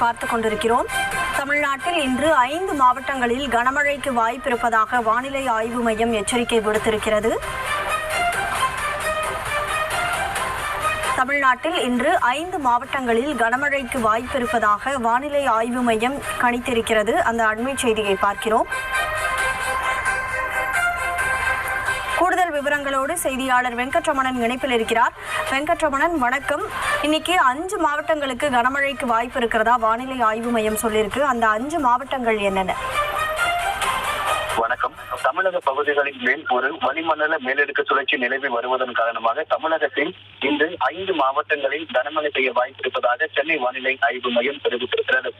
பார்த்துக் கொண்டிருக்கிறோம். தமிழ்நாட்டில் இன்று 5 மாவட்டங்களில் கனமழைக்கு வாய்ப்பு இருப்பதாக வானிலை ஆய்வு மையம் எச்சரிக்கை விடுத்திருக்கிறது. தமிழ்நாட்டில் இன்று 5 மாவட்டங்களில் கனமழைக்கு வாய்ப்பு இருப்பதாக வானிலை ஆய்வு மையம் கணித்திருக்கிறது. அந்த அண்மை செய்தியை பார்க்கிறோம். கூடுதல் விவரங்களோடு செய்தியாளர் வெங்கட்ரமணன் இணைப்பில் இருக்கிறார். வெங்கட்ரமணன், வணக்கம். இன்னைக்கு 5 மாவட்டங்களுக்கு கனமழைக்கு வாய்ப்பு இருக்கிறதா வானிலை ஆய்வு மையம் சொல்லியிருக்கு. அந்த 5 மாவட்டங்கள் என்னென்ன? வணக்கம். தமிழக பகுதிகளின் மேல் ஒரு வளிமண்டல மேலடுக்கு சுழற்சி நிலவி வருவதன் காரணமாக தமிழகத்தில் இன்று 5 மாவட்டங்களில் கனமழை பெய்ய வாய்ப்பு இருப்பதாக சென்னை வானிலை ஆய்வு மையம் தெரிவித்திருக்கிறது.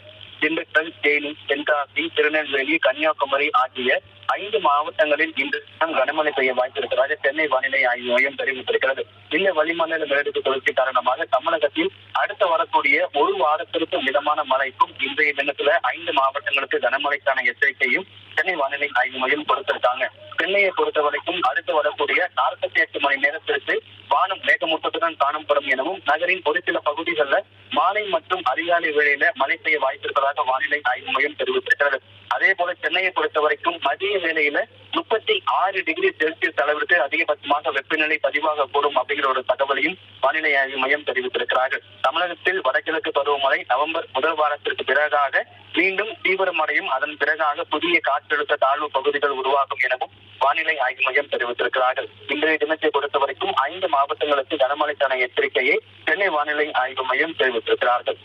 திண்டுக்கல், தேனி, தென்காசி, திருநெல்வேலி, கன்னியாகுமரி ஆகிய 5 மாவட்டங்களில் இன்று கனமழை பெய்ய வாய்ப்பு இருப்பதாக சென்னை வானிலை ஆய்வு மையம் தெரிவித்திருக்கிறது. இந்த வளிமண்டல மேலடுக்கு சுழற்சி காரணமாக தமிழகத்தில் அடுத்து வரக்கூடிய ஒரு வாரத்திற்கு மிதமான மழைக்கும் இன்றைய தினத்துல 5 மாவட்டங்களுக்கு கனமழைக்கான எச்சரிக்கையும் சென்னை வானிலை ஆய்வு மையம் கொடுத்திருக்காங்க. சென்னையை பொறுத்தவரைக்கும் அடுத்து வரக்கூடிய 48 மணி நேரத்திற்கு வானம் மேகமூட்டத்துடன் காணப்படும் எனவும் நகரின் ஒரு சில பகுதிகளில் மாலை மற்றும் அதிகாலை வேளையில மழை பெய்ய வாய்ப்பு இருப்பதாக வானிலை ஆய்வு மையம் தெரிவித்திருக்கிறது. அதே போல சென்னையை பொறுத்தவரைக்கும் மதிய வேளையில 36 டிகிரி செல்சியஸ் அளவிற்கு அதிகபட்சமாக வெப்பநிலை பதிவாக கூடும் அப்படிங்கிற ஒரு தகவலையும் வானிலை ஆய்வு மையம் தெரிவித்திருக்கிறார்கள். தமிழகத்தில் வடகிழக்கு பருவமழை நவம்பர் முதல் வாரத்திற்கு பிறகாக மீண்டும் தீவிரமடையும். அதன் பிறகாக புதிய காற்றழுத்த தாழ்வு பகுதிகள் உருவாகும் எனவும் வானிலை ஆய்வு மையம் தெரிவித்திருக்கிறார்கள். இன்றைய தினத்தை பொறுத்தவரைக்கும் 5 மாவட்டங்களுக்கு கனமழைக்கான எச்சரிக்கையை சென்னை வானிலை ஆய்வு மையம் தெரிவித்திருக்கிறார்கள்.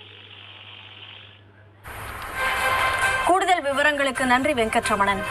கூடுதல் விவரங்களுக்கு நன்றி வெங்கட்ரமணன்.